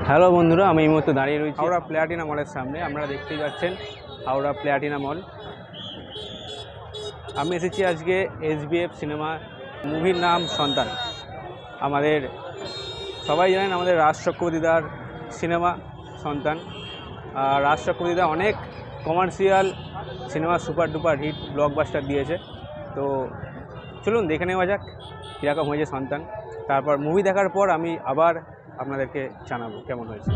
Hello বন্ধুরা, আমি এই মুহূর্তে দাঁড়িয়ে রয়েছি হাওড়া প্ল্যাটিনা মলের সামনে। আপনারা দেখতেই পাচ্ছেন হাওড়া প্ল্যাটিনা মল। আমি এসেছি আজকে SBF সিনেমা, মুভির নাম সন্তান। আমাদের সবাই জানেন আমাদের রাজ চক্রবর্তীদার সিনেমা সন্তান। রাজ চক্রবর্তীদা অনেক commercial cinema super duper hit blockbuster দিয়েছে। তো চলুন দেখে নেওয়া যাক কীরকম হয়েছে সন্তান। তারপর মুভি দেখার পর আমি আবার আপনাদেরকে জানাবো কেমন হয়েছে।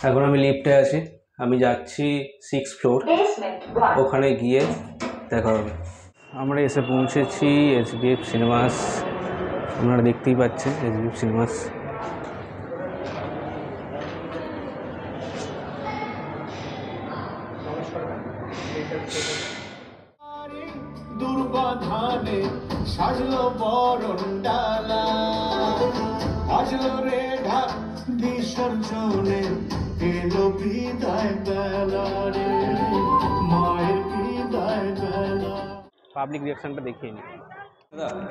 এখন আমি লিফটে আছি, আমি যাচ্ছি 6th ফ্লোর, ওখানে গিয়ে দেখা হবে। আমরা এসে পৌঁছেছি SBF সিনেমাস। আপনারা দেখতেই পাচ্ছেন SBF সিনেমাস। দুর্বাধানে সাজলো বরণ ডালা, বাজলো রে ঢাক বিসর্জনে, এলো বিদায় বেলা রে, মায়ের বিদায় বেলা। পাবলিক রিয়াকশনটা দেখিয়ে নি। দাদা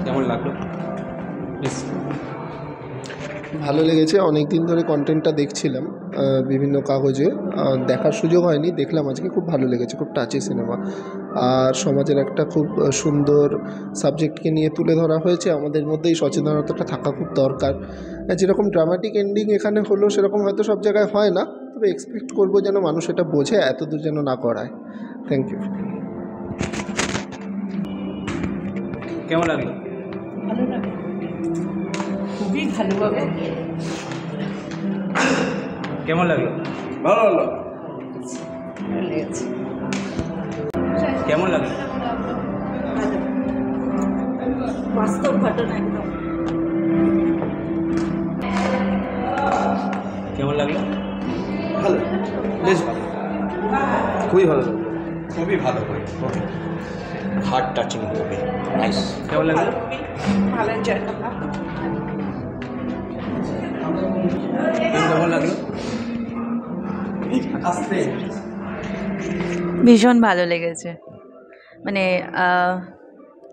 কেমন লাগলো? ভালো লেগেছে। অনেক দিন ধরে কন্টেন্টটা দেখছিলাম বিভিন্ন কাগজে, দেখার সুযোগ হয়নি, দেখলাম আজকে। খুব ভালো লেগেছে, খুব টাচি সিনেমা। আর সমাজের একটা খুব সুন্দর সাবজেক্টকে নিয়ে তুলে ধরা হয়েছে। আমাদের মধ্যে এই সচেতনতাটা থাকা খুব দরকার। যেরকম ড্রামাটিক এন্ডিং এখানে হলো সেরকম হয়তো সব জায়গায় হয় না, তবে এক্সপেক্ট করবো যেন মানুষ এটা বোঝে, এতদূর যেন না করায়। Thank you. কেমন লাগলো? ভালো লাগে, খুবই ভালোভাবে। কেমন লাগলো? ভালো লাগলো। ভালো লেগেছে। কেমন লাগলো? ভালো, বাস্তব ঘটনা একদম। কেমন লাগলো? ভালো, বেশ ভালো, খুবই ভালো, খুবই ভালো, হার্ট টাচিং মুভি, নাইস। কেমন লাগলো? ভালো এনজয় করলাম। কেমন লাগলো? ভীষণ ভালো লেগেছে। মানে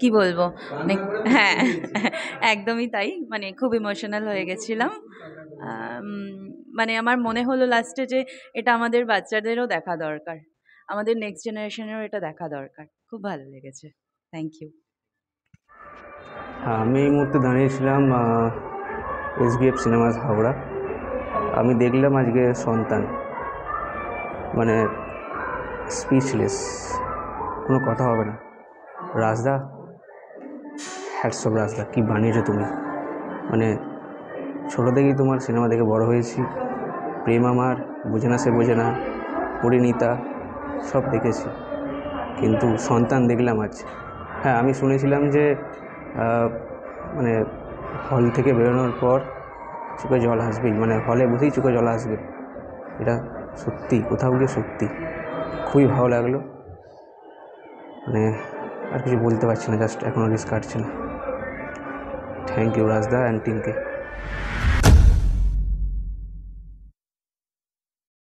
কি বলবো, মানে হ্যাঁ একদমই তাই। মানে খুব ইমোশনাল হয়ে গেছিলাম। মানে আমার মনে হলো লাস্টে যে এটা আমাদের বাচ্চাদেরও দেখা দরকার, আমাদের নেক্সট জেনারেশনেরও এটা দেখা দরকার। খুব ভালো লেগেছে। Thank you. হ্যাঁ, আমি এই মুহূর্তে দাঁড়িয়েছিলাম SBF সিনেমাস হাওড়া। আমি দেখলাম আজকে সন্তান, মানে স্পিচলেস, কোনো কথা হবে না। রাজদা, হ্যাটস অফ রাজদা, কী বানিয়েছো তুমি। মানে ছোটো থেকেই তোমার সিনেমা দেখে বড় হয়েছি। প্রেম আমার, বোঝে না সে বোঝে না, পরিণীতা সব দেখেছি, কিন্তু সন্তান দেখলাম আজ। হ্যাঁ, আমি শুনেছিলাম যে মানে হল থেকে বেরোনোর পর চোখে জল আসবেই, মানে হলে বসেই চোখে জল আসবে। এটা সত্যি, কোথাও গিয়ে সত্যি। খুবই ভালো লাগলো। মানে আর কিছু বলতে পারছি না, জাস্ট এখনও রিস্ক কাটছে না। থ্যাংক ইউ রাজদা অ্যান্ড টিমকে।